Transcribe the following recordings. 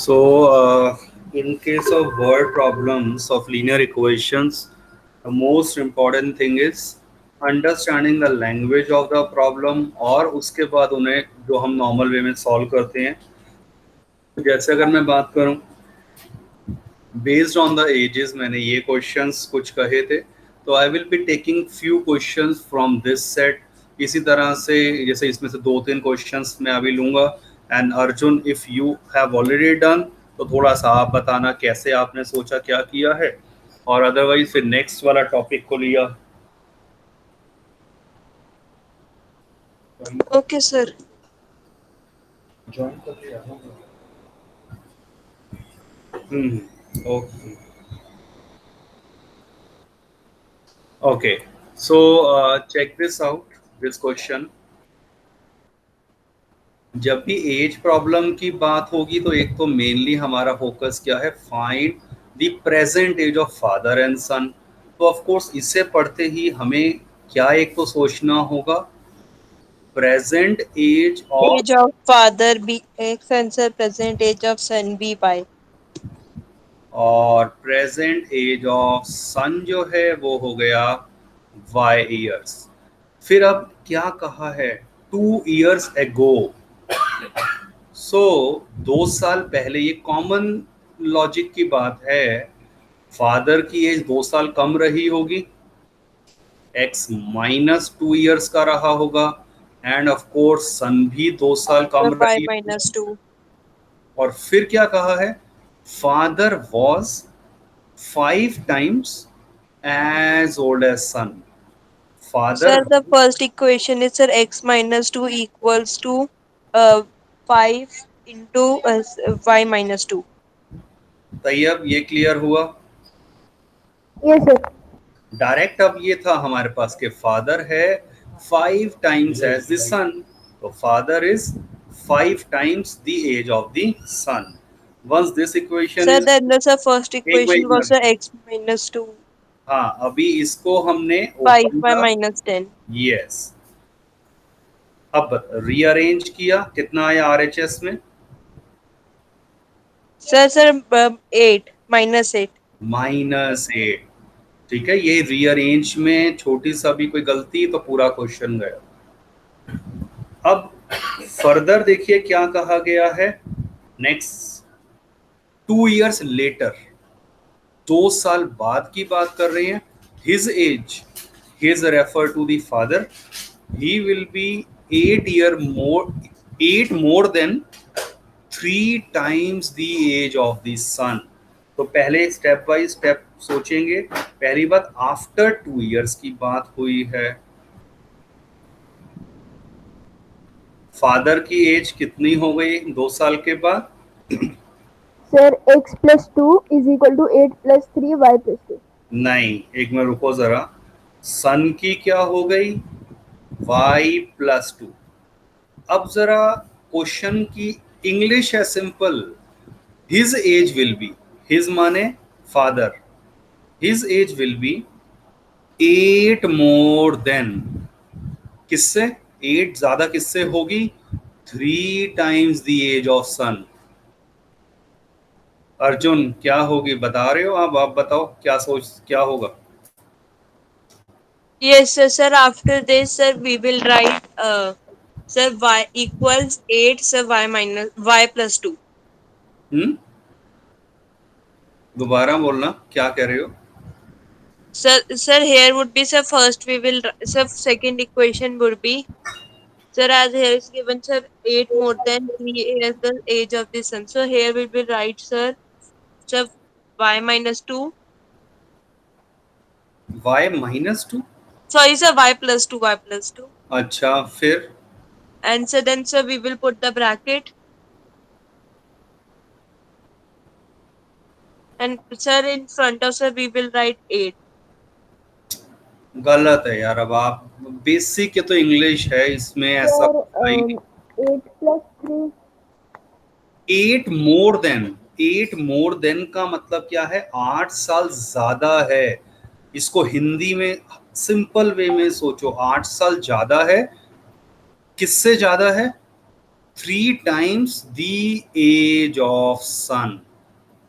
In case of word problems of linear equations, the most important thing is understanding the language of the problem और उसके बाद उन्हें जो हम normal way में सॉल्व करते हैं. जैसे अगर मैं बात करूं बेस्ड ऑन द एजेस, मैंने ये क्वेश्चंस कुछ कहे थे, तो I will be taking few questions from this set. इसी तरह से जैसे इसमें से 2-3 क्वेश्चंस मैं अभी लूंगा. And Arjun, if you have already done तो थोड़ा सा आप बताना कैसे आपने सोचा, क्या किया है, और अदरवाइज फिर नेक्स्ट वाला टॉपिक को लिया. Okay sir. ज्वाइन कर लिया. Okay. Okay, so check this out. This question. जब भी एज प्रॉब्लम की बात होगी तो एक तो मेनली हमारा फोकस क्या है, find the present age of father and son. तो ऑफ कोर्स इससे पढ़ते ही हमें क्या एक तो सोचना होगा, present age of age of father be x and sir present age of son be y. और प्रेजेंट एज ऑफ सन जो है वो हो गया y ईयर्स. फिर अब क्या कहा है, 2 ईयर्स एगो. सो 2 साल पहले, ये कॉमन लॉजिक की बात है, फादर की एज 2 साल कम रही होगी, x -2 ईयर्स का रहा होगा, एंड ऑफ कोर्स सन भी 2 साल कम वाई रही होगी. -2. और फिर क्या कहा है, father was 5 times as old as son. Father, Sir, the first equation is sir x -2 equals to 5 into y -2. Tayyab ये क्लियर हुआ. Yes sir. डायरेक्ट अब ये था हमारे पास के फादर है 5 टाइम्स एज द सन, तो father is 5 times the age of the son. Once this equation Sir, is, then the first एक equation was minute, sir x -2 हाँ अभी इसको हमने 5 ओपन y का, -10. यस. अब रीअरेंज किया, कितना आया आरएचएस में, Sir, 8 -8. -8. ठीक है, ये रीअरेंज में छोटी सा भी कोई गलती तो पूरा क्वेश्चन गया. अब फर्दर देखिए क्या कहा गया है, नेक्स्ट 2 ईयर्स लेटर, 2 साल बाद की बात कर रहे हैं. His age, his refer to the father, he will be 8 more than 3 times the age of the son. तो पहले स्टेप बाय स्टेप सोचेंगे. पहली बात, आफ्टर 2 ईयर्स की बात हुई है. फादर की एज कितनी हो गई 2 साल के बाद, सर x + 2 = 8 + 3 y + 2. नहीं, एक मिनट रुको जरा. सन की क्या हो गई, y + 2. अब जरा क्वेश्चन की इंग्लिश है simple. His age will be, his माने father, his age will be 8 more than, किससे 8 ज्यादा किससे होगी, 3 टाइम्स द एज ऑफ सन. अर्जुन क्या होगी बता रहे हो आप बताओ क्या सोच, क्या होगा. Yes, sir. After this, sir, we will write sir y equals 8 sir y plus 2. दोबारा बोलना, क्या कह रहे हो. Sir, here would be sir first we will sir second equation would be sir as here is given sir 8 more than 3 is the age of the sun. So here we will write sir y -2. y -2. Sorry sir y+2. अच्छा, फिर And so then sir we will put the bracket. And sir in front of sir we will write 8. गलत है यार. अब आप basic, ये तो English है, इसमें ऐसा sir 8 + 3. 8 more then, 8 more then का मतलब क्या है, 8 साल ज्यादा है. इसको हिंदी में सिंपल वे में सोचो, 8 साल ज्यादा है, किससे ज्यादा है, 3 टाइम्स द एज ऑफ सन,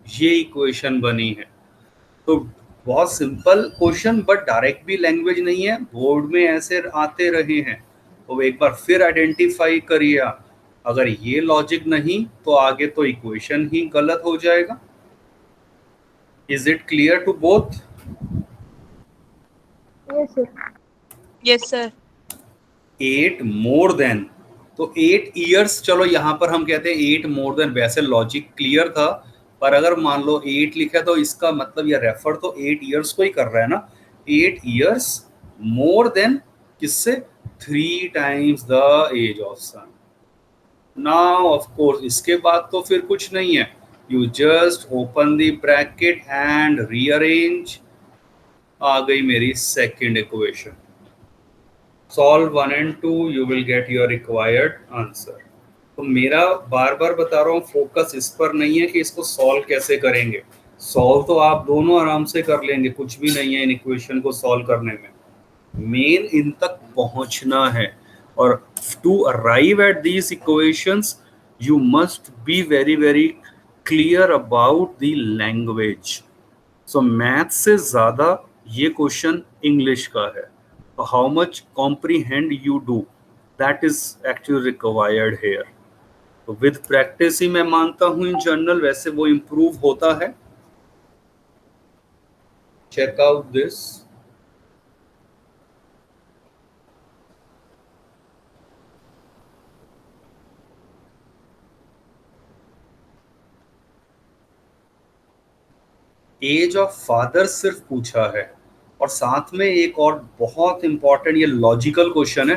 ये इक्वेशन बनी है। तो बहुत सिंपल क्वेश्चन, बट डायरेक्ट भी लैंग्वेज नहीं है, बोर्ड में ऐसे आते रहे हैं, तो एक बार फिर आइडेंटिफाई करिए आप। अगर ये लॉजिक नहीं तो आगे तो इक्वेशन ही गलत हो जाएगा। Is it clear to both? Yes, sir. Yes, sir. 8 more than, तो 8 ईयर्स, चलो यहाँ पर हम कहते हैं 8 मोर देन, वैसे लॉजिक क्लियर था, पर अगर मान लो 8 लिखा तो इसका मतलब ये रेफर तो 8 ईयर्स को ही कर रहा है ना। 8 ईयर्स मोर देन किससे? 3 टाइम्स द एज ऑफ सन। नाउ ऑफ कोर्स इसके बाद तो फिर कुछ नहीं है, you just open the bracket and rearrange. आ गई मेरी second equation. Solve 1 and 2, you will get your required answer. तो मेरा बार बार बता रहा हूँ, फोकस इस पर नहीं है कि इसको सॉल्व कैसे करेंगे। सॉल्व तो आप दोनों आराम से कर लेंगे, कुछ भी नहीं है इन इक्वेशन को सॉल्व करने में, मेन इन तक पहुंचना है। और to arrive at these equations you must be very very clear about the language. So math से ज़्यादा ये क्वेश्चन इंग्लिश का है। How much comprehend you do, that is actually required here. तो with practice ही मैं मानता हूँ इन जनरल, वैसे वो improve होता है। Check out this. Age of father सिर्फ पूछा है, और साथ में एक और बहुत इंपॉर्टेंट, ये लॉजिकल क्वेश्चन है,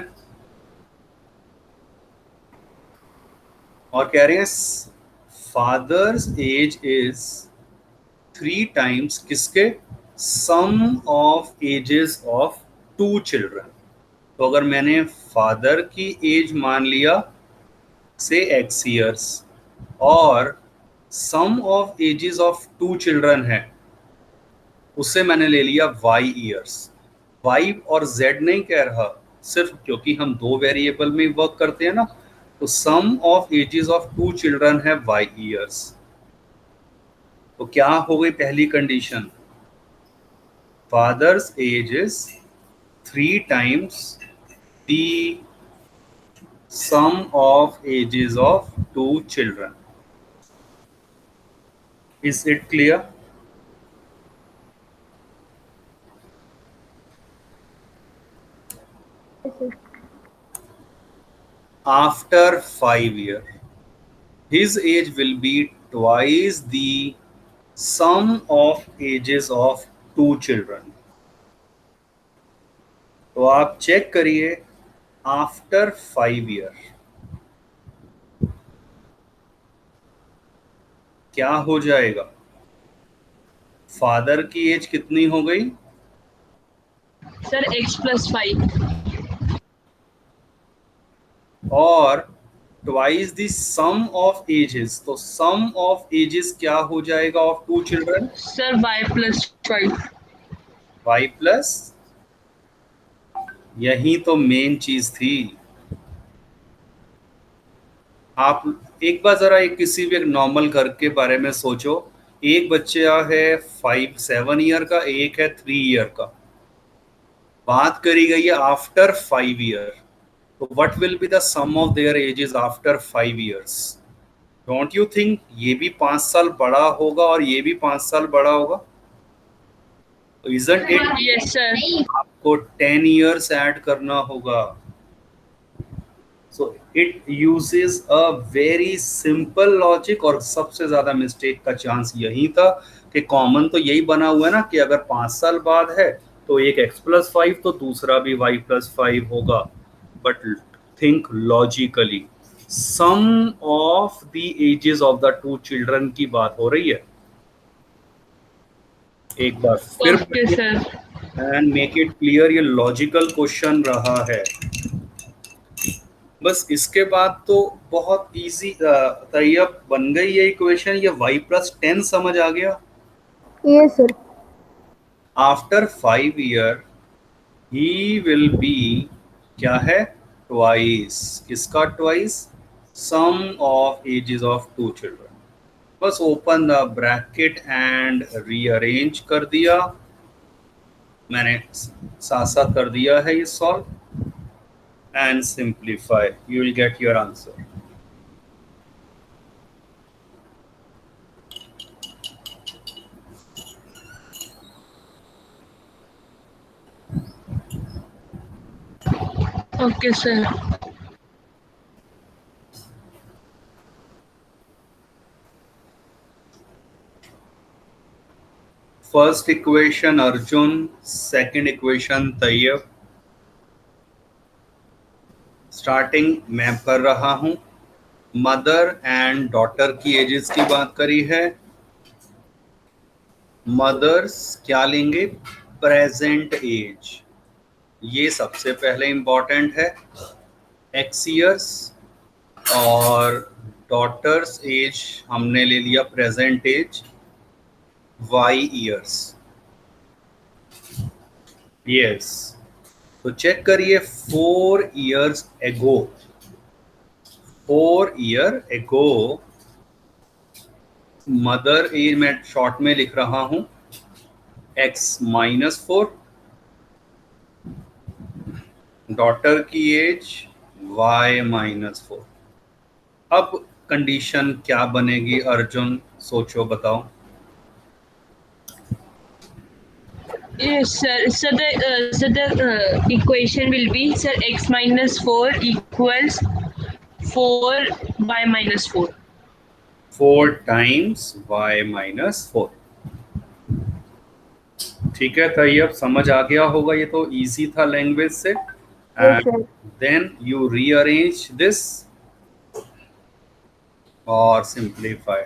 और कह रहे हैं फादर्स एज इज 3 टाइम्स किसके? सम ऑफ एजेस ऑफ 2 चिल्ड्रन। तो अगर मैंने फादर की एज मान लिया से x ईयर्स, और सम ऑफ एजेस ऑफ 2 चिल्ड्रन है उससे मैंने ले लिया y ईयर्स। y और z नहीं कह रहा, सिर्फ क्योंकि हम 2 वेरिएबल में वर्क करते हैं ना, तो sum of ages of 2 children है y ईयर्स। तो क्या हो गई पहली condition? Father's age is 3 times the sum of ages of 2 children. Is it clear? Yes, sir. After 5 years, his age will be twice the sum of ages of 2 children. तो आप check करिए, after 5 year क्या हो जाएगा? Father की as कितनी हो गई? Sir, x+5. और twice the sum of ages, तो सम ऑफ एजेस क्या हो जाएगा of 2 children? Sir, y+5. y plus, यही तो मेन चीज थी। आप एक बार जरा एक किसी भी एक नॉर्मल घर के बारे में सोचो, एक बच्चा है 7 ईयर का, एक है 3 ईयर का, बात करी गई है आफ्टर 5 ईयर, तो what will be the sum of their ages after 5 years? Don't you think ये भी 5 साल बड़ा होगा और ये भी 5 साल बड़ा होगा? तो इजंट इट? Yes, sir. आपको 10 ईयर्स ऐड करना होगा। So it uses a very simple logic, और सबसे ज्यादा मिस्टेक का चांस यही था कि कॉमन तो यही बना हुआ है ना कि अगर 5 साल बाद है तो एक x+5 तो दूसरा भी y+5 होगा। But think logically, sum of the ages of the 2 children की बात हो रही है। एक बार फिर Okay, sir. And make it clear, ये लॉजिकल क्वेश्चन रहा है। बस इसके बाद तो बहुत इजी तैयब बन गई ये इक्वेशन, ये y+10 समझ आ गया। Yes, sir. After 5 year he will be क्या है? ट्वाइस, किसका twice? sum of ages of two children. बस open the bracket and rearrange कर दिया, मैंने साथ साथ कर दिया है ये solve, and simplify, you will get your answer. Okay, sir. First equation Arjun, second equation Tayyab. Starting मैं कर रहा हूं. मदर एंड डॉटर की एजेस की बात करी है. मदर्स क्या लेंगे? Present as. ये सबसे पहले इंपॉर्टेंट है, एक्स ईयर्स, और डॉटर्स एज हमने ले लिया present age, y years. Yes, तो चेक करिए 4 years ago, 4 year ago mother age मैं शॉर्ट में लिख रहा हूं x-4, डॉटर की एज y-4. अब कंडीशन क्या बनेगी अर्जुन, सोचो बताओ. Yes, sir. So the equation will be, sir, x minus 4 equals 4y-4. 4 times y-4. ठीक है, तो ये अब समझ आ गया होगा, ये तो इजी था लैंग्वेज से. And then you rearrange this और सिंप्लीफाई.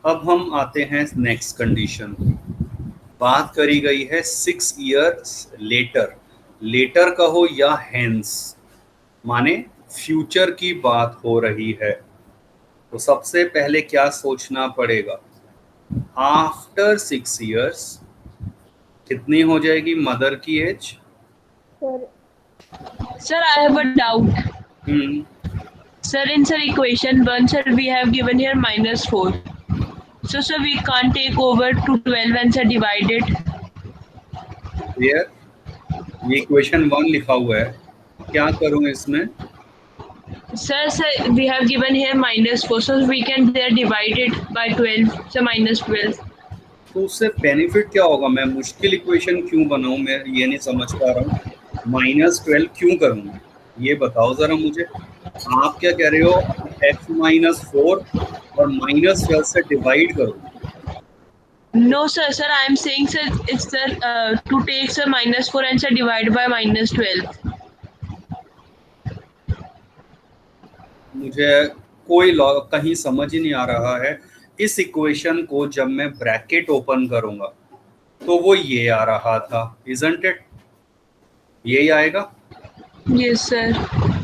अब हम आते हैं नेक्स्ट कंडीशन. बात करी गई है 6 years लेटर. लेटर कहो या हेंस, माने फ्यूचर की बात हो रही है. तो सबसे पहले क्या सोचना पड़ेगा, आफ्टर 6 years कितनी हो जाएगी मदर की as? Sir, I have a doubt. Sir, in sir equation 1, sir, we have given here -4. So, sir, we can't take over to 12 and sir divide it. ये इक्वेशन 1 लिखा हुआ है, क्या करूं इसमें? Sir, we have given here -4, so we can there divide it by 12. So -12. तो उससे benefit क्या होगा? मैं मुश्किल इक्वेशन क्यों बनाऊं, मैं ये नहीं समझ पा रहा हूँ. -12 क्यों करूँ, ये बताओ जरा मुझे. आप क्या कह रहे हो, x-4 और -12 से डिवाइड करो. No, sir, I am saying, sir, it's sir to take sir -4 and sir divide by -12. मुझे कोई कहीं समझ ही नहीं आ रहा है. इस इक्वेशन को जब मैं ब्रैकेट ओपन करूंगा तो वो ये आ रहा था, इजंट इट? यही आएगा. Yes, sir.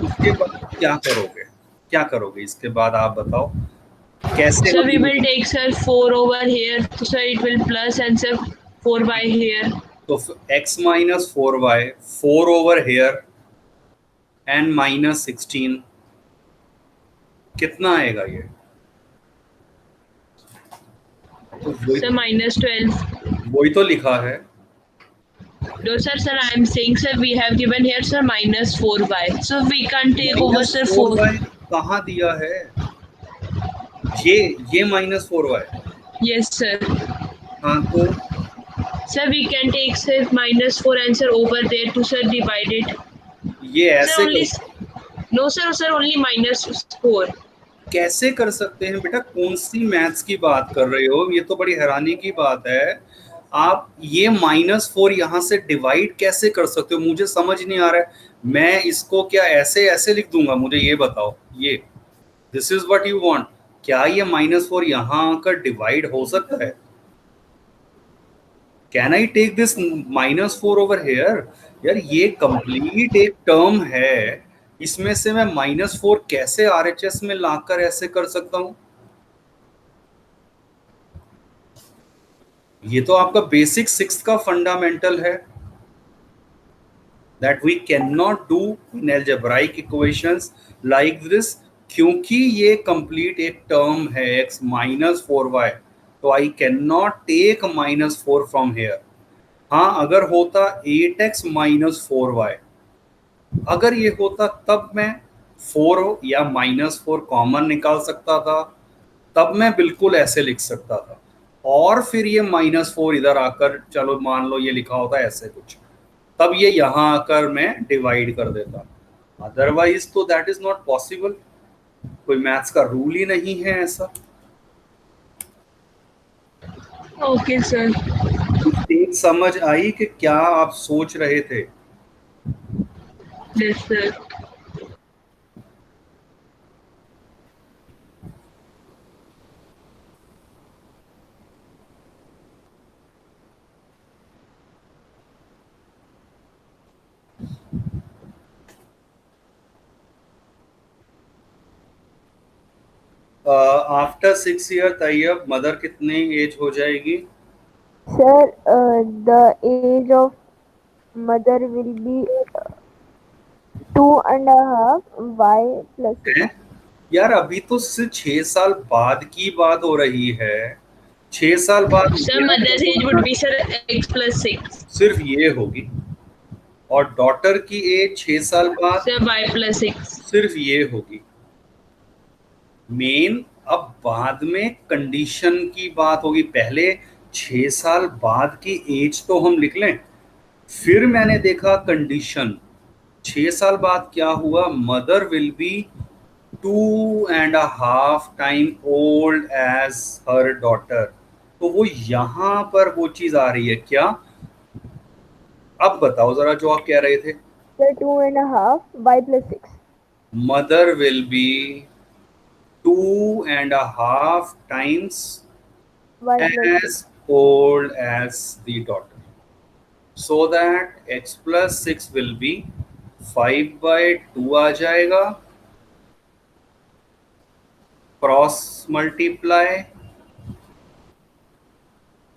इसके बाद क्या करोगे, क्या करोगे इसके बाद आप बताओ कैसे? So we will take sir 4 over here, so sir it will plus and sir 4y here. तो x-4y, 4 over here and -16, कितना आएगा ये? तो Sir -12. वही तो लिखा है. No, sir, I am saying, sir, we have given here, sir, -4y. So we can't take over, sir, 4. कहाँ दिया है? ये -4y. Yes, sir. हाँ, तो Sir, we can take, sir, -4 and sir over there to sir divide it. ये Sir, ऐसे only, no, sir, only -4. कैसे कर सकते हैं बेटा? कौन सी मैथ्स की बात कर रहे हो? ये तो बड़ी हैरानी की बात है. आप ये -4 यहाँ से डिवाइड कैसे कर सकते हो, मुझे समझ नहीं आ रहा है. मैं इसको क्या ऐसे लिख दूंगा? मुझे ये बताओ. ये this is what you want. क्या ये -4 यहाँ आकर डिवाइड हो सकता है? Can I take this -4 over here? यार ये कंप्लीट एक टर्म है, इसमें से मैं -4 कैसे RHS में लाकर ऐसे कर सकता हूं? ये तो आपका बेसिक 6th का फंडामेंटल है, that we cannot do in algebraic equations like this क्योंकि ये कंप्लीट एक टर्म है x माइनस 4y, तो I can not take -4 from here. हाँ, अगर होता 8x माइनस 4y, अगर ये होता तब मैं 4 या -4 कॉमन निकाल सकता था, तब मैं बिल्कुल ऐसे लिख सकता था। और फिर ये -4 इधर आकर, चलो मान लो ये लिखा होता ऐसे कुछ, तब ये यहाँ आकर मैं डिवाइड कर देता। अदरवाइज तो दैट इज नॉट पॉसिबल। कोई मैथ्स का रूल ही नहीं है ऐसा। Okay sir. एक समझ आई कि क्या आप सोच रहे थे? Yes sir. After 6 year Tayyab mother कितनी एज हो जाएगी? Sir, the age of mother will be 2.5 y plus 6. है? यार अभी तो सिर्फ 6 साल बाद की बात हो रही है। 6 साल बाद sir mother's age would be sir x + 6। सिर्फ ये होगी, और डॉटर की एज 6 साल बाद सर y + 6। सिर्फ ये होगी। मेन अब बाद में कंडीशन की बात होगी। पहले 6 साल बाद की एज तो हम लिख लें, फिर मैंने देखा कंडीशन 6 साल बाद क्या हुआ। Mother will be 2.5 time old age her daughter. तो वो यहां पर वो चीज आ रही है क्या? अब बताओ जरा जो आप कह रहे थे। Sir, 2.5 y plus 6. Mother will be 2.5 times Y plus 6. as old as the daughter, so that x plus 6 will be 5/2 आ जाएगा। Cross multiply,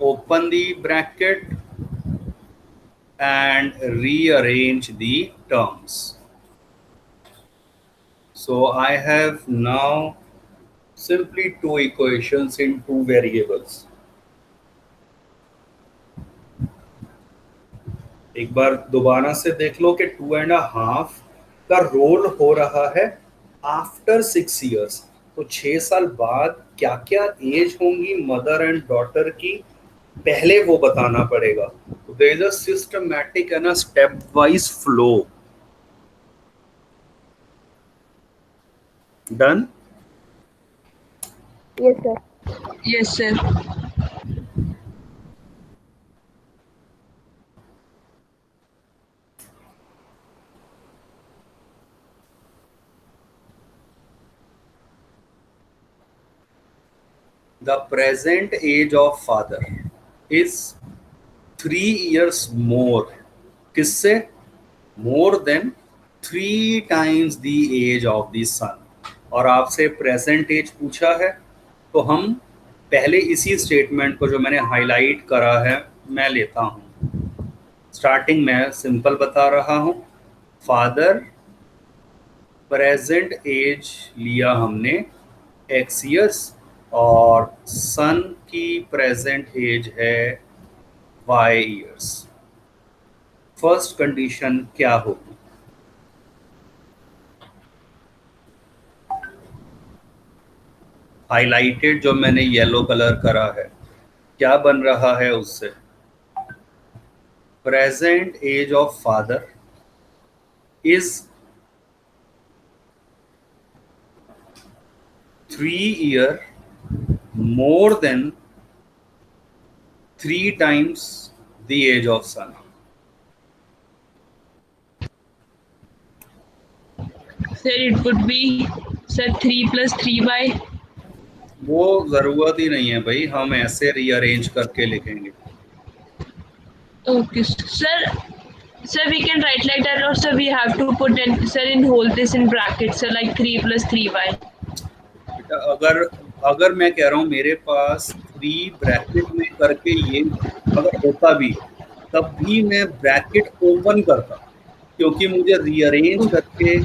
open the bracket and rearrange the terms. So I have now simply two equations in two variables. एक बार दोबारा से देख लो कि 2.5 का role हो रहा है आफ्टर 6 इयर्स। तो 6 साल बाद क्या क्या एज होंगी मदर एंड डॉटर की, पहले वो बताना पड़ेगा। तो there is a systematic and a step wise flow. Done? Yes, sir. Yes sir. The present age of father is 3 years more. किससे? More than 3 times the age of the son। और आपसे present as पूछा है, तो हम पहले इसी statement को जो मैंने हाईलाइट करा है मैं लेता हूँ। स्टार्टिंग में सिंपल बता रहा हूँ। फादर प्रेजेंट एज लिया हमने x ईयर्स, और सन की प्रेजेंट एज है y ईयर्स। फर्स्ट कंडीशन क्या होगी? हाइलाइटेड जो मैंने येलो कलर करा है, क्या बन रहा है उससे? Present age of father is 3 year more than 3 times the age of son। Sir it would be sir 3 + 3y। वो जरूरत ही नहीं है भाई, हम ऐसे रीअरेंज करके लिखेंगे। Okay sir. Sir we can write like that और sir we have to put in sir in hold this in bracket sir like 3 + 3y। बेटा अगर मैं कह रहा हूँ मेरे पास 3 ब्रैकेट में करके ये अगर होता भी, तब भी मैं ब्रैकेट ओपन करता, क्योंकि मुझे रीअरेंज करके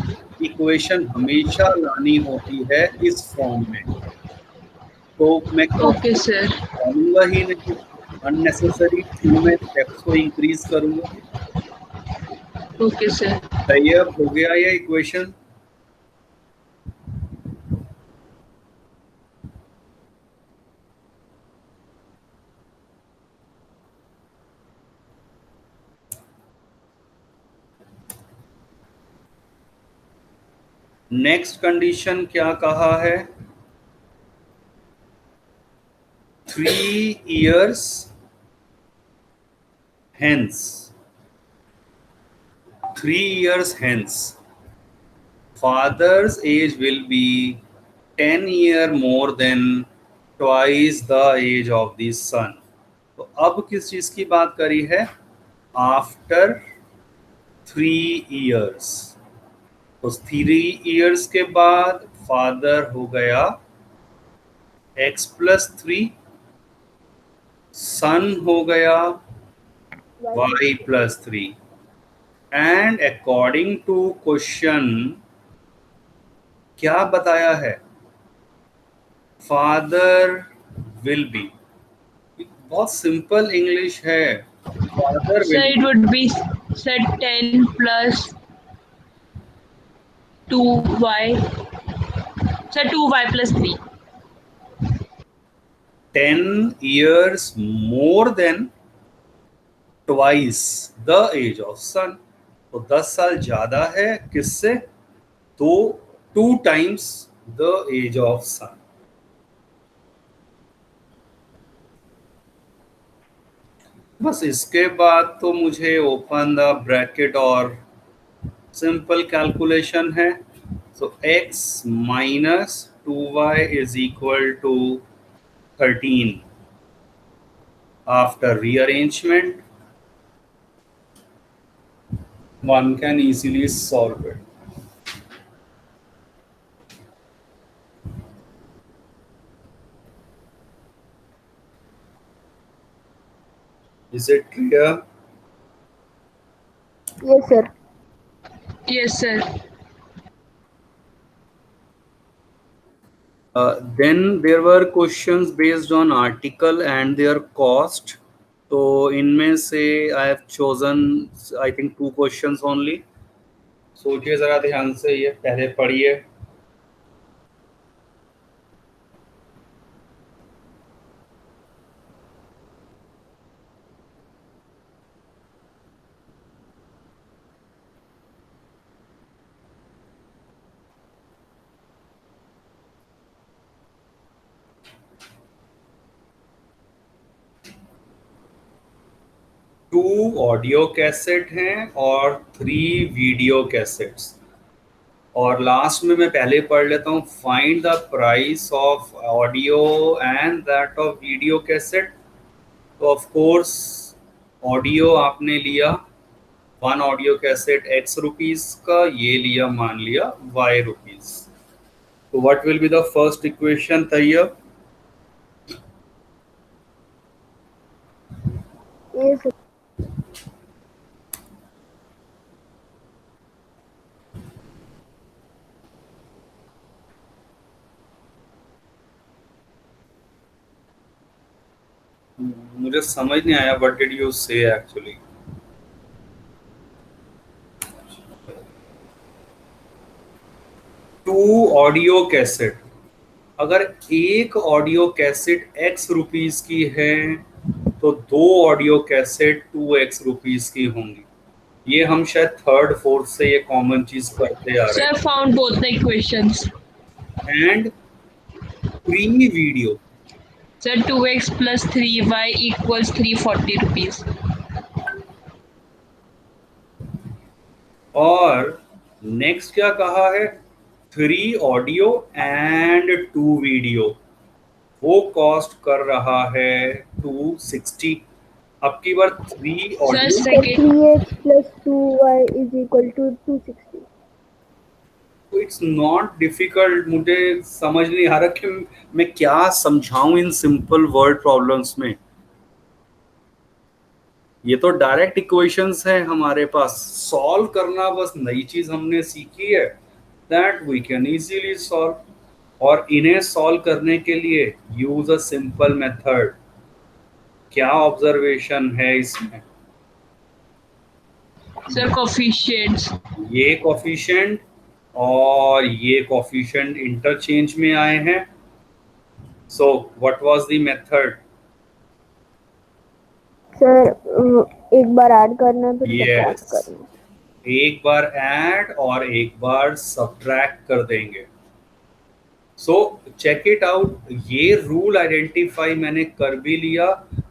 इक्वेशन हमेशा लानी होती है इस फॉर्म में, तो मैं ओके सर। करूँगा ही नहीं, अननेसेसरी क्यों मैं स्टेप्स को इंक्रीज करूँगा। Okay sir. सही है, अब हो गया ये इक्वेशन। नेक्स्ट कंडीशन क्या कहा है, 3 years hence, 3 years hence father's age will be 10 year more than twice the age of the son। तो अब किस चीज की बात करी है, आफ्टर 3 years। तो 3 years के बाद फादर हो गया x+3, सन हो गया y+3, and according to question क्या बताया है, फादर विल बी, बहुत सिंपल इंग्लिश है, father sir will it would be sir 10 + 2y, sir 2y + 3। 10 years more than twice the age of son। तो 10 साल ज्यादा है किससे, तो 2 times the age of son। बस इसके बाद तो मुझे ओपन द ब्रैकेट और सिंपल कैलकुलेशन है। सो x - 2y = 13। After rearrangement, one can easily solve it। Is it clear? Yes, sir. Yes sir. Then there were questions based on article and their cost। तो इनमें से I have chosen I think 2 questions only। सोचिए जरा ध्यान से, ये पहले पढ़िए। टू ऑडियो कैसेट हैं और 3 वीडियो कैसेट्स। और लास्ट में मैं पहले पढ़ लेता हूँ, find the price of audio and that of video cassette. तो ऑफ कोर्स ऑडियो आपने लिया 1 ऑडियो कैसेट x रुपीज का, ये लिया मान लिया y रुपीज। तो what will be the first equation Tayyab? Yes, sir. मुझे समझ नहीं आया what did you say actually. Two audio cassette, अगर एक ऑडियो कैसेट x रुपीज की है तो 2 ऑडियो कैसेट 2x रुपीज की होंगी। ये हम शायद 3rd 4th से ये कॉमन चीज करते आ रहे sir found both the equations. हैं। And 3 video, sir 2x + 3y = 340 rupees. और नेक्स्ट क्या कहा है, 3 ऑडियो एंड 2 वीडियो, वो कॉस्ट कर रहा है 260। अब की बार 3 sir audio, So second 3x + 2y = 260. तो इट्स नॉट डिफिकल्ट। मुझे समझ नहीं आ रहा कि मैं क्या समझाऊं इन सिंपल वर्ड प्रॉब्लम्स में। ये तो डायरेक्ट इक्वेशंस है हमारे पास, सॉल्व करना बस नई चीज हमने सीखी है। that we can easily solve. और इन्हें सॉल्व करने के लिए यूज अ सिंपल मेथड. क्या ऑब्जर्वेशन है इसमें? Sir, coefficients. ये कोफिशिएंट और ये कोफिशिएंट इंटरचेंज में आए हैं. So what was the method? Sir एक बार ऐड करना फिर सब्ट्रैक्ट यस, करना. एक बार ऐड और एक बार सब्ट्रैक्ट कर देंगे. So check it out. ये रूल आइडेंटिफाई मैंने कर भी लिया,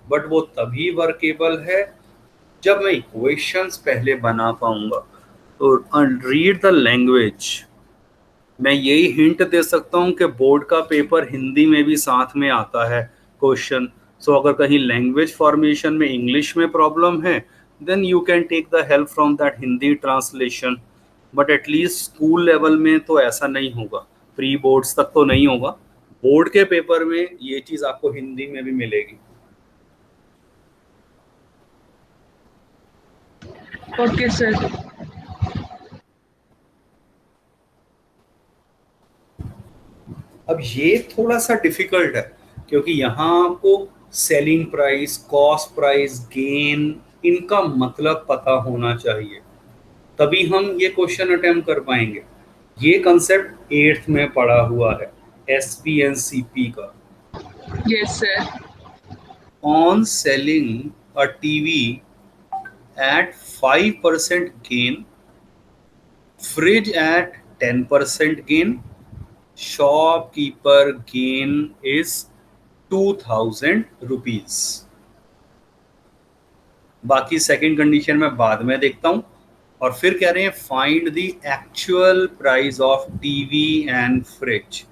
बट वो तभी वर्केबल है जब मैं इक्वेशंस पहले बना पाऊंगा. तो रीड द लैंग्वेज. मैं यही हिंट दे सकता हूँ कि बोर्ड का पेपर हिंदी में भी साथ में आता है क्वेश्चन. सो अगर कहीं लैंग्वेज फॉर्मेशन में इंग्लिश में प्रॉब्लम है, then you can take the help from that Hindi translation. But at least school level में तो ऐसा नहीं होगा, प्री बोर्ड्स तक तो नहीं होगा. बोर्ड के पेपर में ये चीज़ आपको हिंदी में भी मिलेगी. Okay, sir. अब ये थोड़ा सा डिफिकल्ट है क्योंकि यहाँ आपको selling price, cost price, gain, इनका मतलब पता होना चाहिए, तभी हम ये क्वेश्चन अटेम्प्ट कर पाएंगे. ये कंसेप्ट 8th में पढ़ा हुआ है SPNCP का. Yes, sir. On selling a TV at 5% gain, fridge at 10% gain, shopkeeper gain is 2000 rupees. बाकी सेकंड कंडीशन में बाद में देखता हूं. और फिर कह रहे हैं find the actual price of TV and fridge.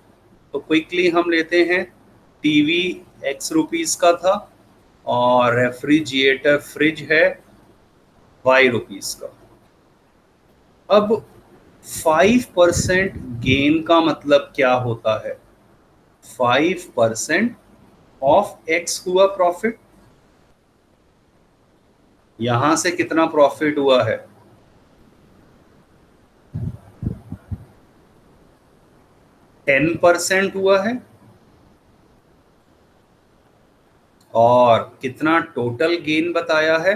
तो क्विकली हम लेते हैं. टीवी X रुपीस का था और रेफ्रिजरेटर फ्रिज है Y रुपीस का. अब 5% गेन का मतलब क्या होता है? 5% ऑफ X हुआ प्रॉफिट. यहां से कितना प्रॉफिट हुआ है? 10% हुआ है. और कितना टोटल गेन बताया है?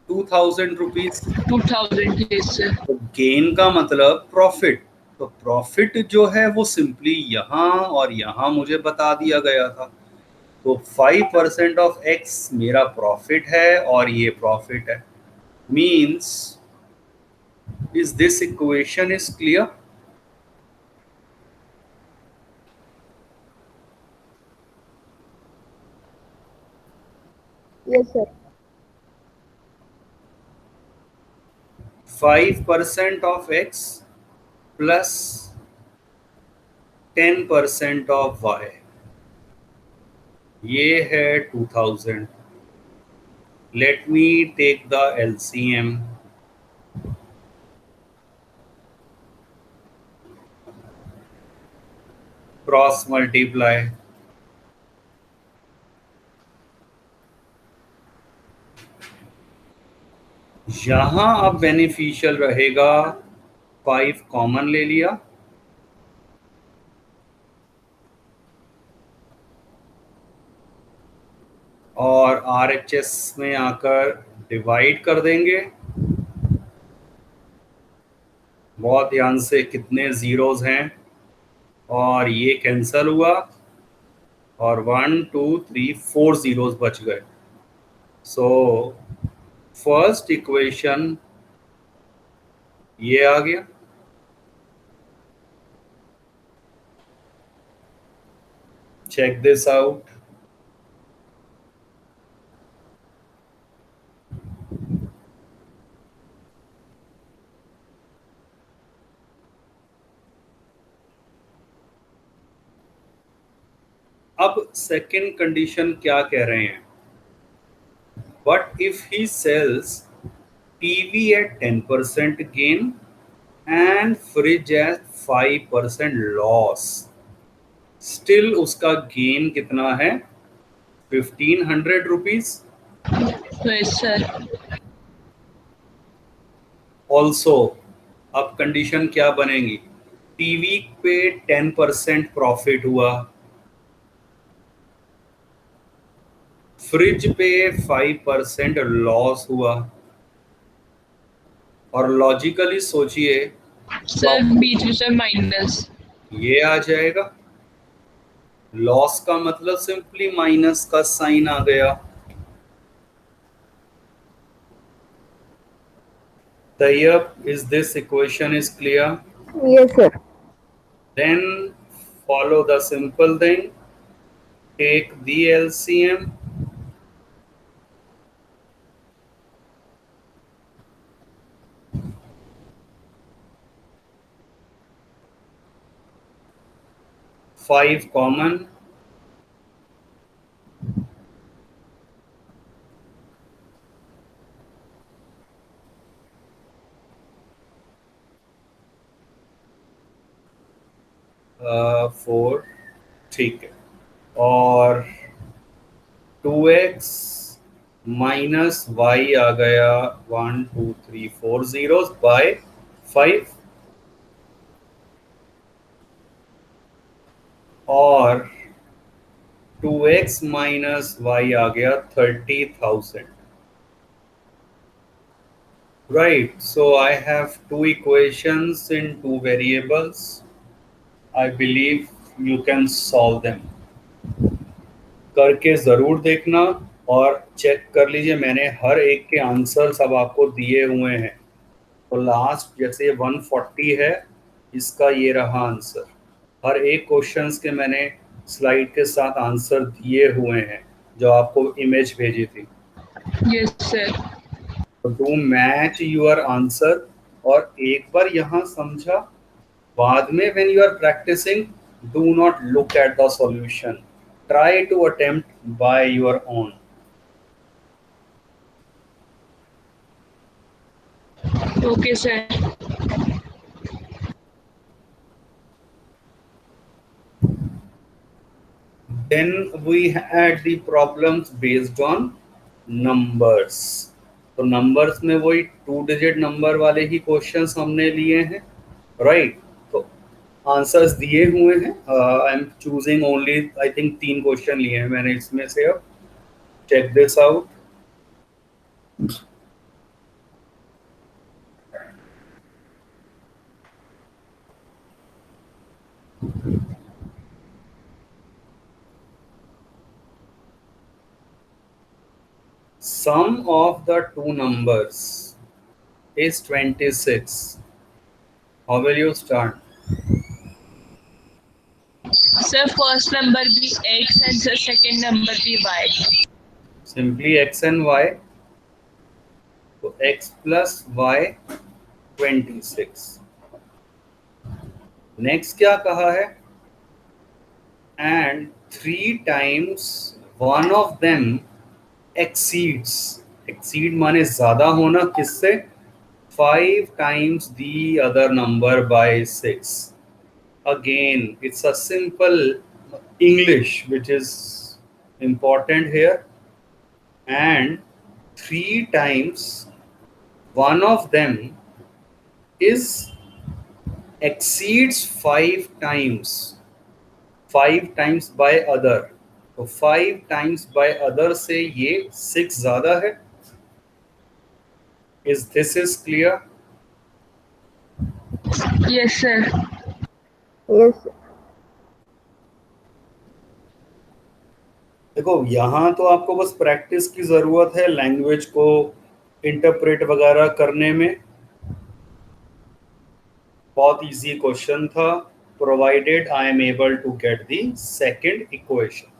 2000 रुपीज. 2000. Yes, sir. तो गेन का मतलब प्रॉफिट. तो प्रॉफिट जो है वो सिंपली यहाँ और यहाँ मुझे बता दिया गया था. तो 5% ऑफ X मेरा प्रॉफिट है और ये प्रॉफिट है. Means is this equation is clear? Yes, sir. 5% of X plus 10% of Y, ये है 2000. Let me take the LCM. Cross multiply. यहां अब बेनिफिशियल रहेगा 5 कॉमन ले लिया और RHS में आकर डिवाइड कर देंगे. बहुत ध्यान से कितने जीरोस हैं और ये कैंसल हुआ और 1 2 3 4 जीरोस बच गए. सो फर्स्ट इक्वेशन ये आ गया. Check this out. अब सेकंड कंडीशन क्या कह रहे हैं? But if he sells TV at 10% gain and fridge at 5% loss, still उसका गेन कितना है? 1500 रुपीज. Yes, sir. ऑल्सो अब कंडीशन क्या बनेगी? टीवी पे 10% प्रॉफिट हुआ, फ्रिज पे 5% लॉस हुआ, और लॉजिकली सोचिए सर बीच में सर माइनस। ये आ जाएगा। लॉस का मतलब सिंपली माइनस का साइन आ गया। Tayyab, is this equation is clear? Yes, sir. Then follow the simple thing. Take the LCM. Five common. Four, ठीक है। और 2x माइनस वाई आ गया 1 2 3 4 zeros बाय 5, और 2x माइनस वाई आ गया 30,000. Right, so I have two equations in two variables. I believe you can solve them. करके ज़रूर देखना और चेक कर लीजिए, मैंने हर एक के आंसर सब आपको दिए हुए हैं। तो लास्ट जैसे 140 है, इसका ये रहा आंसर। हर एक क्वेश्चंस के मैंने स्लाइड के साथ आंसर दिए हुए हैं जो आपको इमेज भेजी थी। Yes sir. Do match your answer, और एक बार यहाँ समझा, बाद में when you are practicing do not look at the solution, try to attempt by your own. Okay sir. Then we had the problems based on numbers. तो numbers में वही 2 डिजिट नंबर वाले ही क्वेश्चंस हमने लिए हैं, राइट? तो answers दिए हुए हैं। I am choosing only, I think 3 question लिए हैं मैंने इसमें से। अब check this out. Sum of the two numbers is 26. How will you start? Sir first number भी x and sir second number भी y। Simply x and y. तो x plus y 26. Next क्या कहा है? And 3 times one of them exceeds. exceed माने ज्यादा होना, किससे? 5 times the other number by 6. Again, it's a simple English which is important here. And 3 times one of them is exceeds 5 times. 5 times by other, तो 5 times by other से ये 6 ज्यादा है। Is this is clear? Yes sir. Yes, sir. देखो यहाँ तो आपको बस प्रैक्टिस की जरूरत है लैंग्वेज को इंटरप्रेट वगैरह करने में। बहुत इजी क्वेश्चन था, provided I am able to get the second equation,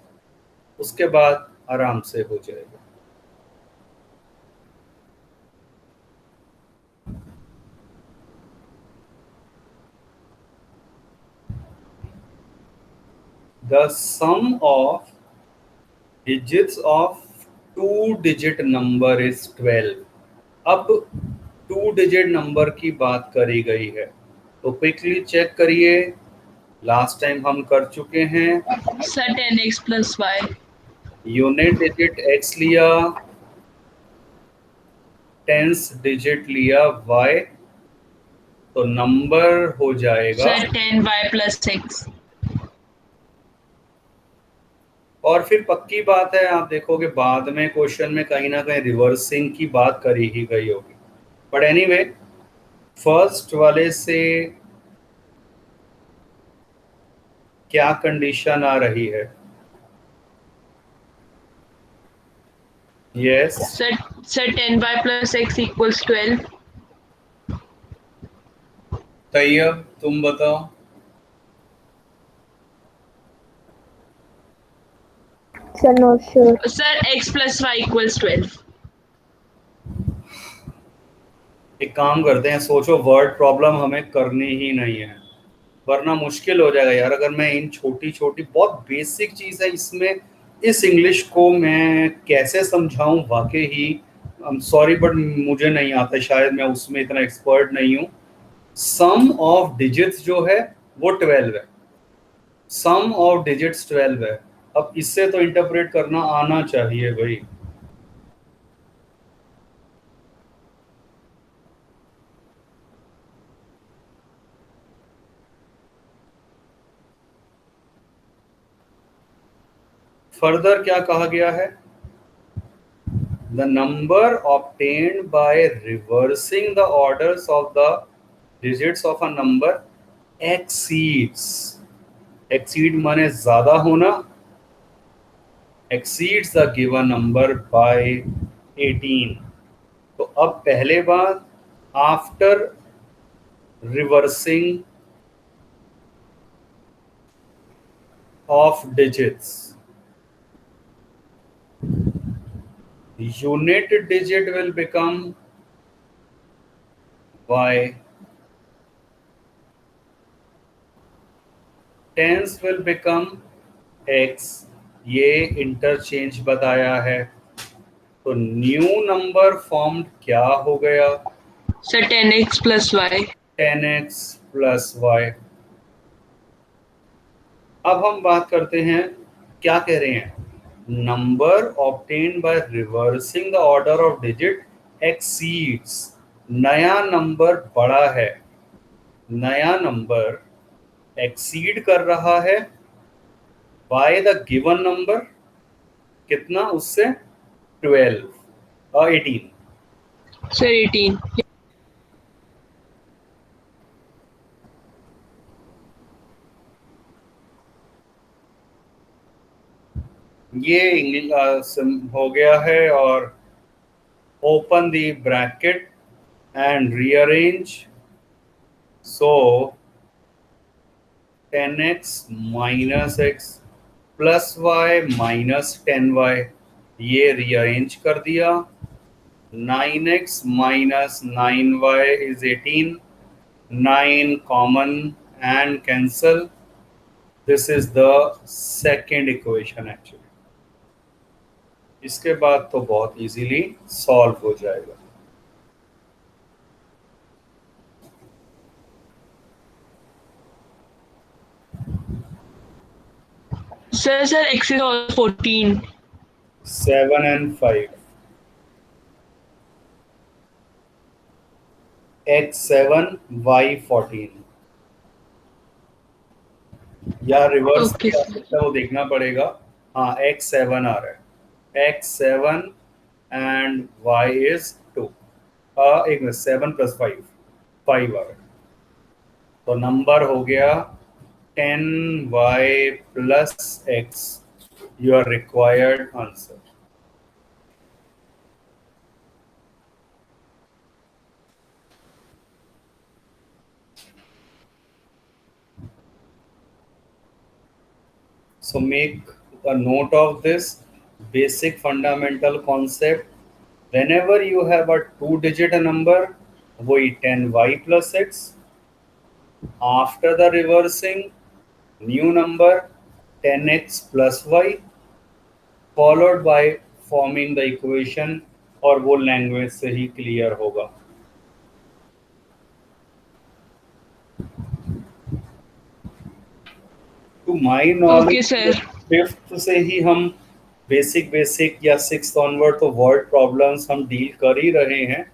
उसके बाद आराम से हो जाएगा। The sum of digits of 2-digit number is 12. अब 2-digit नंबर की बात करी गई है, तो क्विकली चेक करिए। लास्ट टाइम हम कर चुके हैं। Sir 10x plus y। Unit digit x लिया, टेंस डिजिट लिया y, तो नंबर हो जाएगा Sir, 10y plus x. और फिर पक्की बात है, आप देखोगे बाद में क्वेश्चन में कहीं ना कहीं रिवर्सिंग की बात करी ही गई होगी, बट एनीवे फर्स्ट वाले से क्या कंडीशन आ रही है? Yes Sir, 10y plus x equals 12. Tayyab तुम बताओ। Sir, not sure. Sir, x plus y equals 12. एक काम करते हैं, सोचो वर्ड प्रॉब्लम हमें करनी ही नहीं है, वरना मुश्किल हो जाएगा यार। अगर मैं इन छोटी छोटी बहुत बेसिक चीज़ है इसमें, इस इंग्लिश को मैं कैसे समझाऊं, वाकई ही सॉरी बट मुझे नहीं आता, शायद मैं उसमें इतना एक्सपर्ट नहीं हूँ। सम ऑफ डिजिट्स जो है वो 12 है, सम ऑफ डिजिट्स 12 है। अब इससे तो इंटरप्रेट करना आना चाहिए भाई। फर्दर क्या कहा गया है? The number obtained by reversing the orders of the digits of a number exceeds, exceed माने ज्यादा होना, exceeds the given number by 18। तो अब पहले बात, after reversing of digits, unit digit will become y, tens will become x। ये interchange बताया है, तो न्यू नंबर फॉर्म्ड क्या हो गया? Sir, 10x plus y. 10x plus y। अब हम बात करते हैं, क्या कह रहे हैं? Number obtained by reversing the order of digit exceeds, नया नंबर बड़ा है, नया नंबर एक्सीड कर रहा है बाय द गिवन नंबर, कितना उससे? 12 और 18। Sir, 18. ये इंग्लिश हो गया है, और open the bracket and rearrange, so 10x minus x plus y minus 10y, ये रीअरेंज कर दिया। 9x minus 9y is 18, 9 common and cancel, this is the second equation actually. इसके बाद तो बहुत इजीली सॉल्व हो जाएगा। Sir, x is also 14. 7 and 5, x 7 y 14, या रिवर्स Okay, वो देखना पड़ेगा। हाँ x 7 आ रहा है, x 7 and y is 2, एक मिनट 7 प्लस 5 5 आ रहा है, तो नंबर हो गया 10y plus x, your required answer. So make a note of this basic fundamental concept. Whenever you have a 2-digit number, वही 10y plus x. After the reversing, new number 10x plus y, followed by forming the equation, और वो language से ही clear होगा। To my knowledge Okay, sir. Fifth से ही हम basic या सिक्स ऑनवर्ड तो वर्ड प्रॉब्लम्स हम डील कर ही रहे हैं।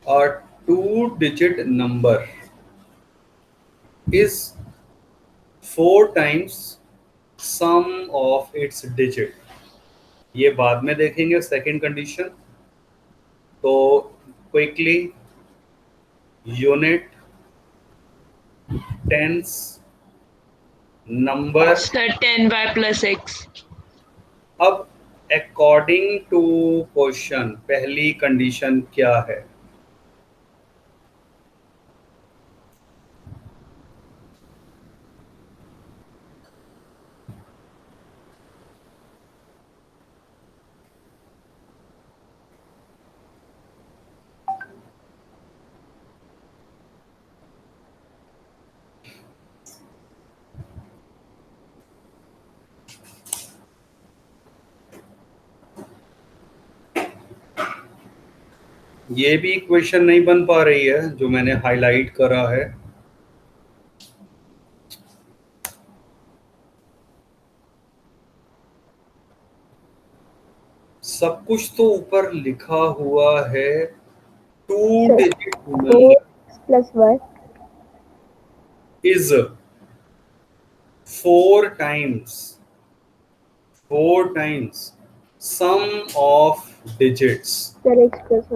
A two-digit number is 4 times sum of its digit. ये बाद में देखेंगे सेकंड कंडीशन. तो quickly, unit, tens, number. Sir, 10y plus x. अब अकॉर्डिंग टू क्वेश्चन पहली कंडीशन क्या है? ये भी इक्वेशन नहीं बन पा रही है जो मैंने हाईलाइट करा है. सब कुछ तो ऊपर लिखा हुआ है. Two digit number x plus y is 4 times sum of digits. sir x plus y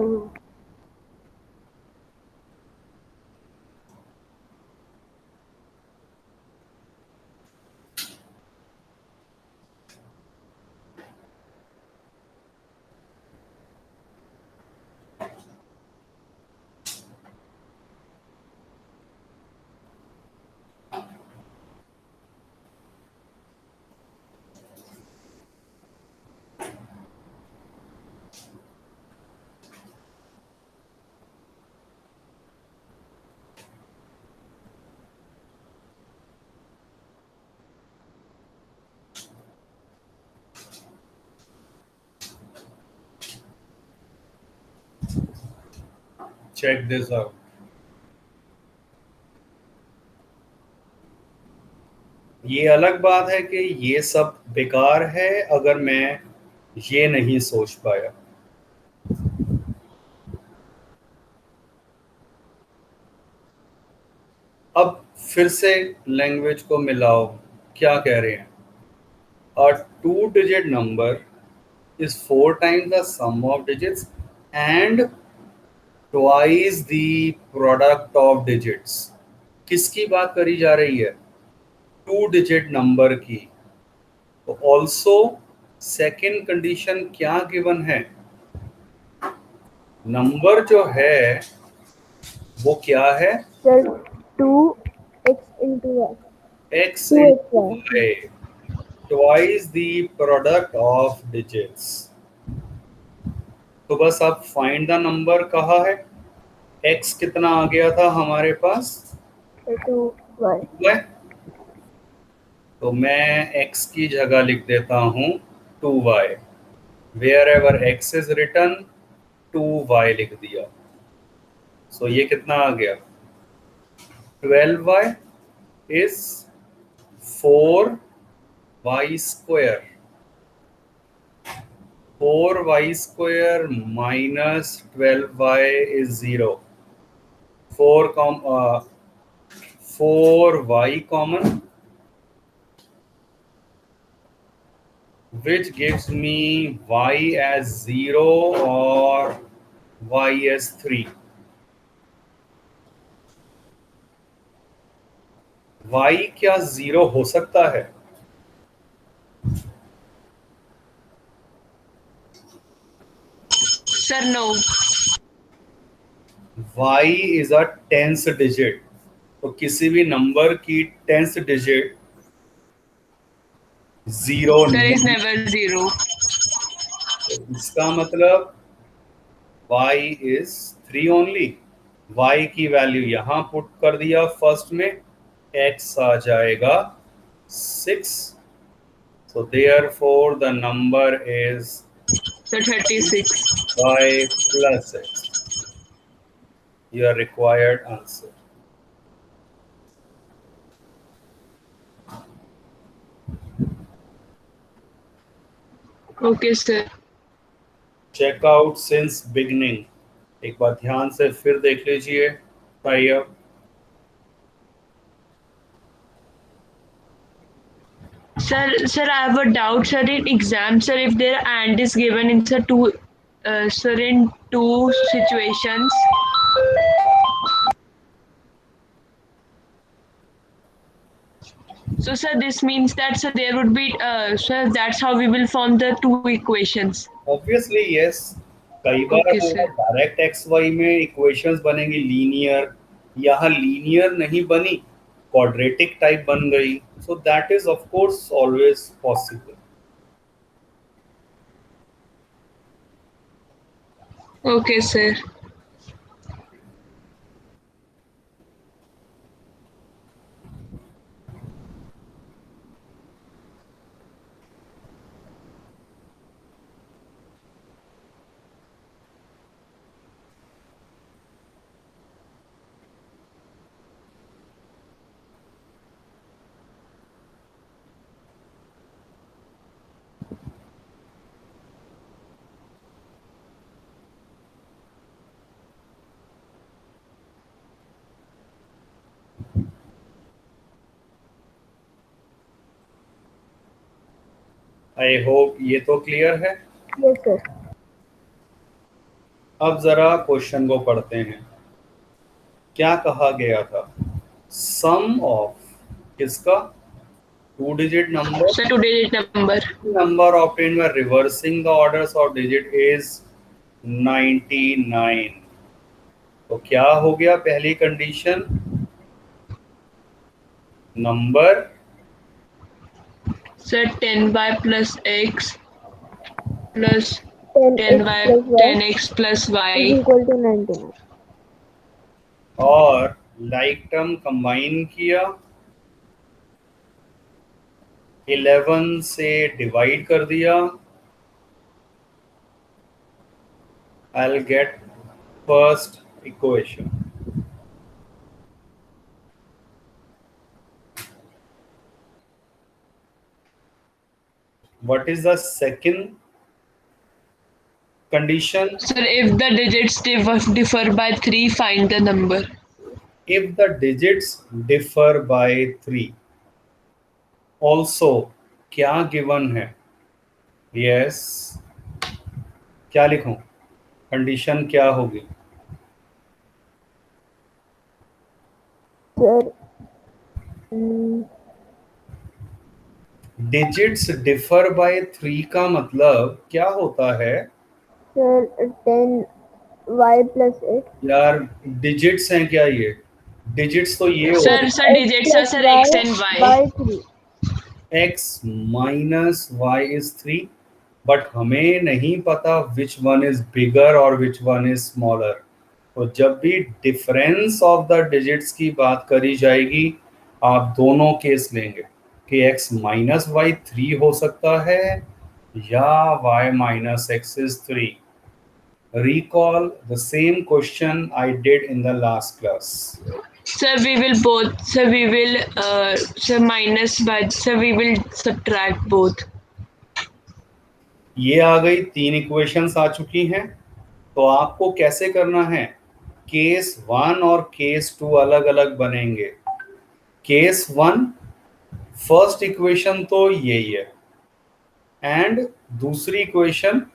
Check this out. ये अलग बात है कि ये सब बेकार है अगर मैं ये नहीं सोच पाया. अब फिर से लैंग्वेज को मिलाओ. क्या कह रहे हैं? A two-digit number is 4 times the sum of digits and twice the product of digits. किसकी बात करी जा रही है? टू डिजिट नंबर की. तो ऑल्सो सेकेंड कंडीशन क्या गिवन है? नंबर जो है वो क्या है? sir 2x into y x 2xy into y twice the product of digits. तो बस अब फाइंड द नंबर कहा है. x कितना आ गया था हमारे पास? 2y है? तो मैं x की जगह लिख देता हूँ 2y. Wherever x is written 2y लिख दिया. सो ये कितना आ गया? 12y is 4y square. 4y square minus 12y is 0. 4y common, which gives me y as 0 or y as 3. y क्या 0 हो सकता है? Sir, no. y is a tens digit. तो किसी भी नंबर की टेंस डिजिट 0 Sir is नहीं. never 0. इसका मतलब y is 3 only. y की वैल्यू यहाँ पुट कर दिया फर्स्ट में, x आ जाएगा 6. So therefore the number is Sir, 36. y plus x. Your required answer. Okay, sir. Check out since beginning. एक बार ध्यान से फिर देख लीजिए। बताइए। Sir, I have a doubt, sir. In exam, sir, if there and is given in sir, in two situations. So, sir, this means that sir, there would be, sir, that's how we will form the two equations. Obviously yes. कई बार Okay, अगर sir. Direct x Y में equations बनेंगी linear, यहाँ linear नहीं बनी, quadratic type बन गई, so that is of course always possible. Okay, sir. I hope ये तो क्लियर है। Yes, sir. अब जरा क्वेश्चन को पढ़ते हैं। क्या कहा गया था? सम ऑफ किसका? 2 digit number. Sir, two-digit number. Number obtained by reversing the orders of digit is 99। तो क्या हो गया पहली condition? Number Sir, 10y plus x plus 10x 10y, plus y 10x plus is y. equal to 99. और like term combine किया, 11 से divide कर दिया, I'll get first equation। What is the second condition? Sir, if the digits differ by 3, find the number. If the digits differ by 3। Also क्या given है? Yes, क्या लिखूं? Condition क्या होगी? Sir, डिजिट्स डिफर बाय 3 का मतलब क्या होता है? sir, 10y plus x. यार डिजिट्स हैं क्या ये? डिजिट्स तो ये Sir, हो sir, digits are sir x and y. by 3. x minus y is 3, but हमें नहीं पता विच वन इज बिगर और विच वन इज स्मॉलर। तो जब भी डिफरेंस ऑफ द डिजिट्स की बात करी जाएगी, आप दोनों केस लेंगे कि x माइनस वाई 3 हो सकता है या y minus x is 3। Recall the same question I did in the last class. Sir, we will both. Sir, we will. Sir, minus by. Sir, we will subtract both. ये आ गई, 3 equations आ चुकी हैं। तो आपको कैसे करना है? केस 1 और केस 2 अलग अलग बनेंगे। केस 1 फर्स्ट इक्वेशन तो यही है, एंड दूसरी इक्वेशन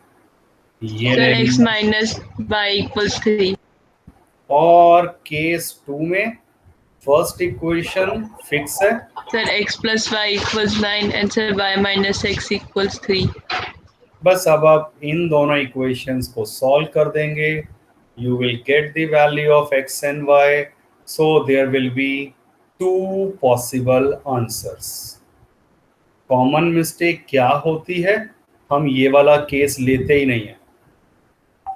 ये Sir, रहेगी। x minus y equals 3. और केस 2 में फर्स्ट इक्वेशन फिक्स है, Sir, x plus y equals 9 and sir, y minus x equals 3. बस अब आप इन दोनों इक्वेशंस को सॉल्व कर देंगे। You will get the value of x and y, so there will be 2 possible answers. Common mistake क्या होती है? हम ये वाला केस लेते ही नहीं है।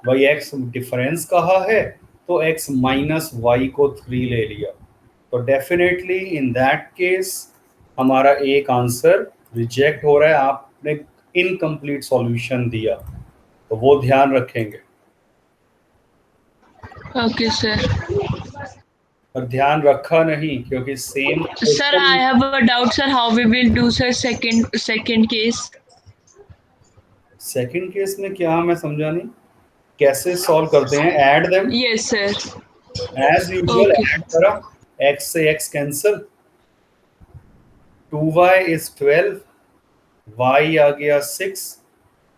भाई x डिफरेंस कहा है तो x माइनस वाई को 3 ले लिया, तो डेफिनेटली इन दैट केस हमारा एक आंसर रिजेक्ट हो रहा है। आपने इनकम्प्लीट सॉल्यूशन दिया, तो वो ध्यान रखेंगे। Okay, sir. पर ध्यान रखा नहीं, क्योंकि same Sir, I have a doubt, sir. How we will do, sir? Second case. Second case में क्या, मैं समझा नहीं। कैसे सॉल्व करते हैं? Add them Yes, sir. As usual, Okay. Add करा, x से x कैंसिल, 2y इज 12, y आ गया 6,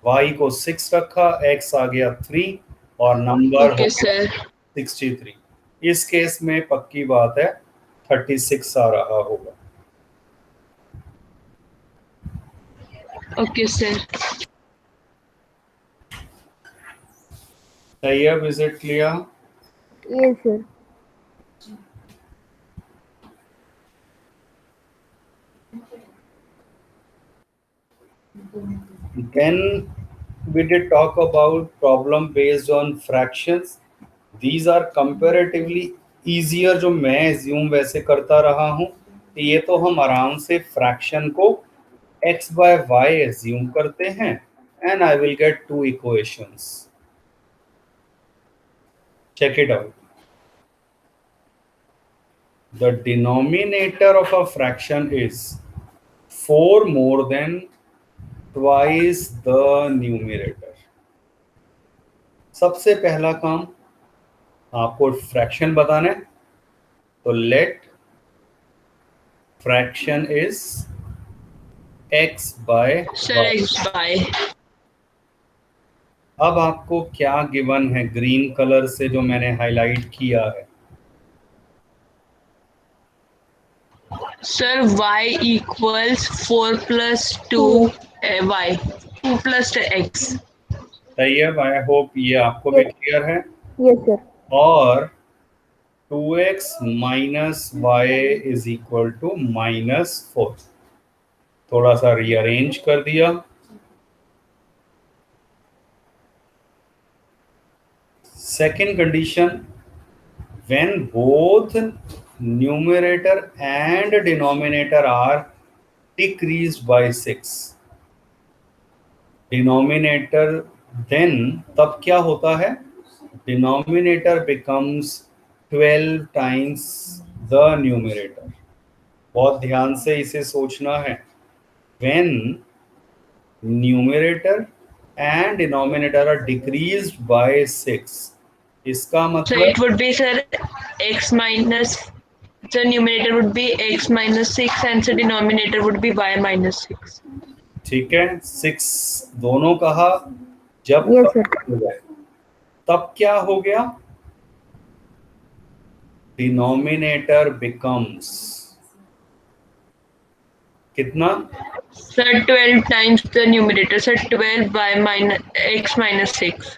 y को 6 रखा, x आ गया 3 और नंबर हो Okay, गया sir. 63। इस केस में पक्की बात है 36 आ रहा होगा। Okay, sir. Tayyab, is it clear? Yes, sir. Then we did talk about problem based on fractions. These are comparatively easier, जो मैं assume वैसे करता रहा हूँ। ये तो हम आराम से fraction को x by y assume करते हैं and I will get two equations. Check it out. The denominator of a fraction is 4 more than twice the numerator. सबसे पहला काम आपको फ्रैक्शन बताना है, तो let fraction is x by Sir, y। X by. अब आपको क्या गिवन है ग्रीन कलर से जो मैंने हाईलाइट किया है? Sir, y equals 4 plus 2 y. 2 plus x. Tayyab, I hope ये आपको भी Yes, क्लियर है। yes, sir. और 2x माइनस वाई इज इक्वल टू -4। थोड़ा सा रीअरेंज कर दिया। Second condition, when both numerator and denominator are decreased by 6, denominator, then तब क्या होता है? Denominator becomes 12 times the numerator। बहुत ध्यान से इसे सोचना है। when numerator and denominator are decreased by 6, इसका So मतलब it would be, sir, x minus. The numerator would be x minus 6 and the denominator would be y minus 6. ठीक है, 6 दोनों कहा। जब Yes, तक sir. हो गए तब क्या हो गया? डिनोमिनेटर बिकम्स कितना? Sir, 12 times the numerator. Sir, 12 by minus x minus 6.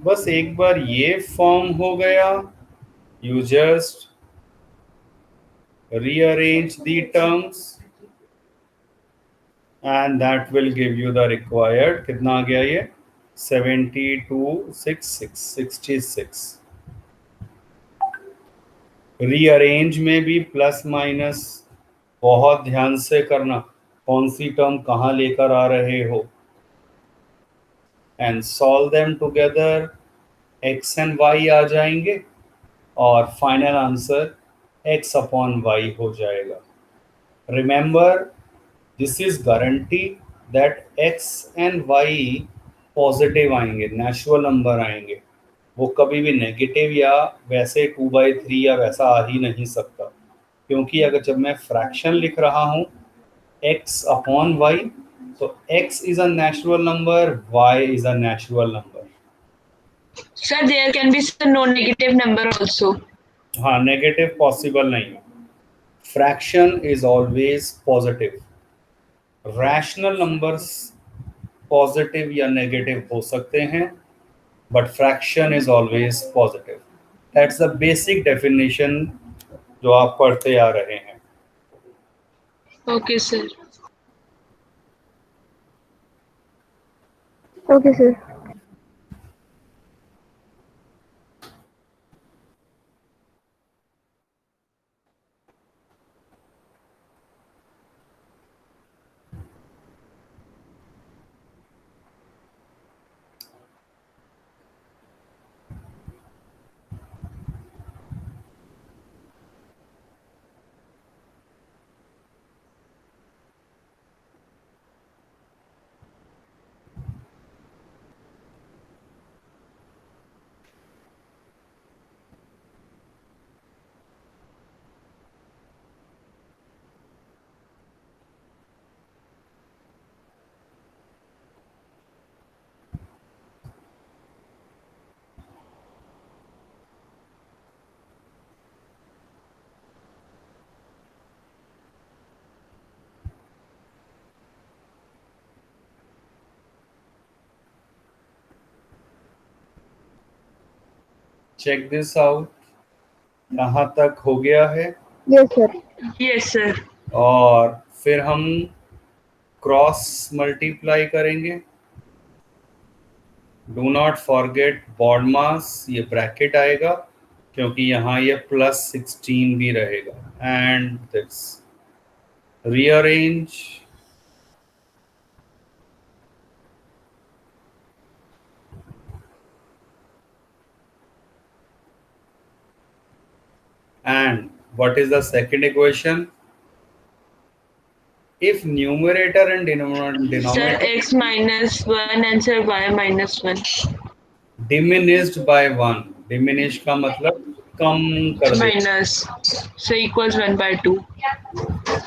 बस एक बार ये फॉर्म हो गया, you just rearrange the terms and that will give you the required, कितना आ गया ये? 66 रीअरेंज में भी प्लस माइनस बहुत ध्यान से करना, कौन सी टर्म कहाँ लेकर आ रहे हो, and solve them together, x and y आ जाएंगे और final answer x upon y हो जाएगा। Remember, this is guarantee that x and y positive आएंगे, नेचुरल नंबर आएंगे। वो कभी भी नेगेटिव या वैसे 2/3 या वैसा आ ही नहीं सकता, क्योंकि अगर जब मैं फ्रैक्शन लिख रहा हूँ x अपॉन y, तो x is a natural number, y is a natural number. Sir, there can be some non-negative number also. हाँ, नेगेटिव पॉसिबल नहीं है। Fraction is always positive. Rational numbers positive या negative हो सकते हैं, but fraction is always positive. That's the basic definition जो आप पढ़ते आ रहे हैं। Okay, sir. Okay, sir. Check this out. यहाँ तक हो गया है। Yes, sir. Yes, sir. और फिर हम क्रॉस मल्टीप्लाई करेंगे। डू नॉट फॉरगेट बॉड मास, ये ब्रैकेट आएगा क्योंकि यहाँ ये +16 भी रहेगा। And this rearrange, and what is the second equation? If numerator and Sir, denominator x minus 1 and sir y minus 1. diminished by 1, diminish का मतलब कम कर दे। Minus. So equals 1 by 2.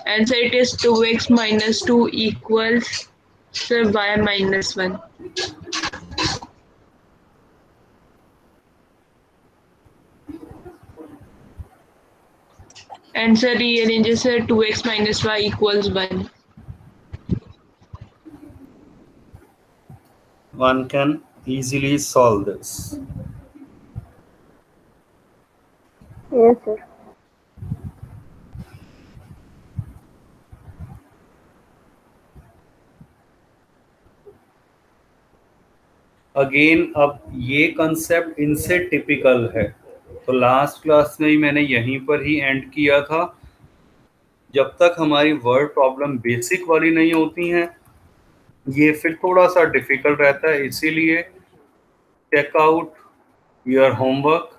And so it is 2x minus 2 equals sir y minus 1. And sir rearranges sir 2x minus y equals 1. One can easily solve this. Yes, sir. Again अब ये concept इनसे typical है, तो last class में ही मैंने यहीं पर ही and किया था। जब तक हमारी वर्ड प्रॉब्लम बेसिक वाली नहीं होती हैं, ये फिर थोड़ा सा डिफिकल्ट रहता है। इसीलिए चेक आउट योर होमवर्क,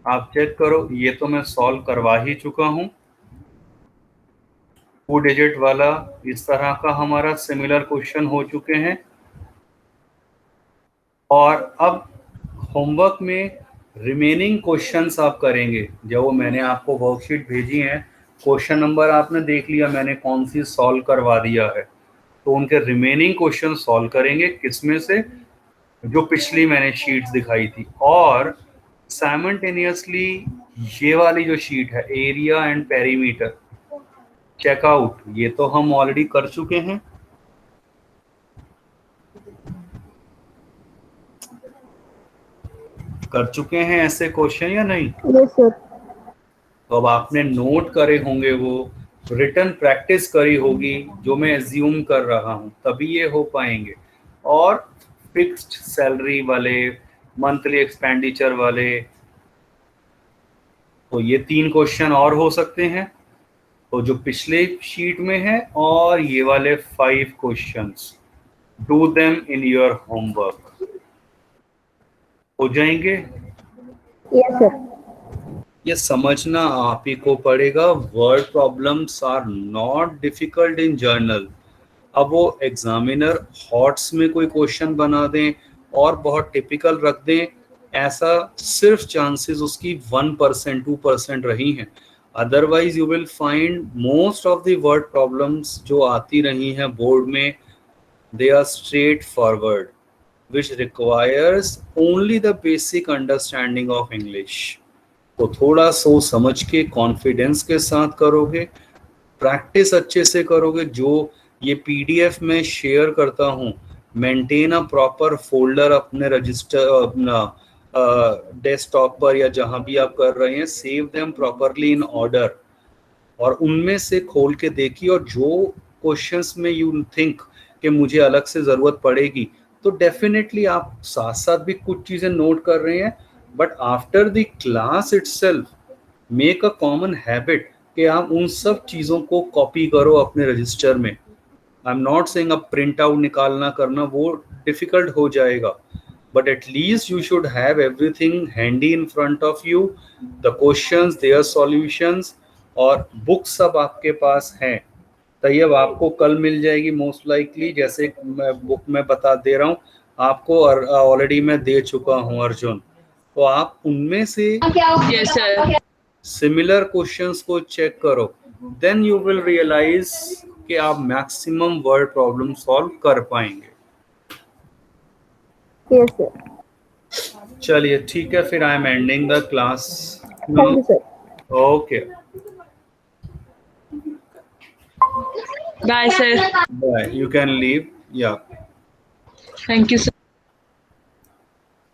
आप चेक करो। ये तो मैं सॉल्व करवा ही चुका हूँ। 2 डिजिट वाला इस तरह का हमारा सिमिलर क्वेश्चन हो चुके हैं। और अब होमवर्क में रिमेनिंग क्वेश्चंस आप करेंगे। जो मैंने आपको वर्कशीट भेजी है, क्वेश्चन नंबर आपने देख लिया मैंने कौन सी सॉल्व करवा दिया है, तो उनके रिमेनिंग क्वेश्चन सॉल्व करेंगे। किसमें से? जो पिछली मैंने शीट्स दिखाई थी। और साइमल्टेनियसली ये वाली जो शीट है, एरिया एंड पेरीमीटर, चेकआउट, ये तो हम ऑलरेडी कर चुके हैं। कर चुके हैं ऐसे क्वेश्चन या नहीं? Yes, sir. तो अब आपने नोट करे होंगे, वो रिटर्न प्रैक्टिस करी होगी, जो मैं एज्यूम कर रहा हूं, तभी ये हो पाएंगे। और फिक्स्ड सैलरी वाले, मंथली एक्सपेंडिचर वाले, तो ये 3 क्वेश्चन और हो सकते हैं, तो जो पिछले शीट में है, और ये वाले 5 questions, do them in your homework. हो जाएंगे? Yes, sir. ये समझना आप ही को पड़ेगा, word problems are not difficult in general. अब वो एग्जामिनर हॉट्स में कोई क्वेश्चन बना दें और बहुत टिपिकल रख दें, ऐसा सिर्फ चांसेस उसकी 1% 2% रही हैं। Otherwise you will find most of the word problems जो आती रही हैं बोर्ड में, they are straightforward, which requires only the basic understanding of English। तो थोड़ा सोच समझ के कॉन्फिडेंस के साथ करोगे, प्रैक्टिस अच्छे से करोगे। जो ये पीडीएफ में शेयर करता हूँ, मेंटेन अ प्रॉपर फोल्डर अपने रजिस्टर, अपना डेस्कटॉप पर या जहाँ भी आप कर रहे हैं, save them properly in order, और उनमें से खोल के देखिए। और जो क्वेश्चंस में यू थिंक कि मुझे अलग से ज़रूरत पड़ेगी, तो डेफिनेटली आप साथ साथ भी कुछ चीज़ें नोट कर रहे हैं, but after the class itself make a common habit कि आप उन सब चीज़ों को कॉपी करो अपने रजिस्टर में। आई एम नॉट सेइंग अब प्रिंट आउट निकालना करना वो डिफ़िकल्ट हो जाएगा, but at least you should have everything handy in front of you, the questions, their solutions, और बुक्स सब आपके पास हैं। तैयब आपको कल मिल जाएगी मोस्ट लाइकली, जैसे मैं बुक में बता दे रहा हूँ आपको, ऑलरेडी मैं दे चुका हूँ अर्जुन। तो आप उनमें से Yes, sir. सिमिलर क्वेश्चंस को चेक करो, देन यू विल रियलाइज कि आप मैक्सिमम वर्ड प्रॉब्लम सॉल्व कर पाएंगे। Yes, sir. चलिए ठीक है, फिर I am ending the class. Thank you, sir. Okay, Bye, sir. Bye, you can leave. या Thank you, sir.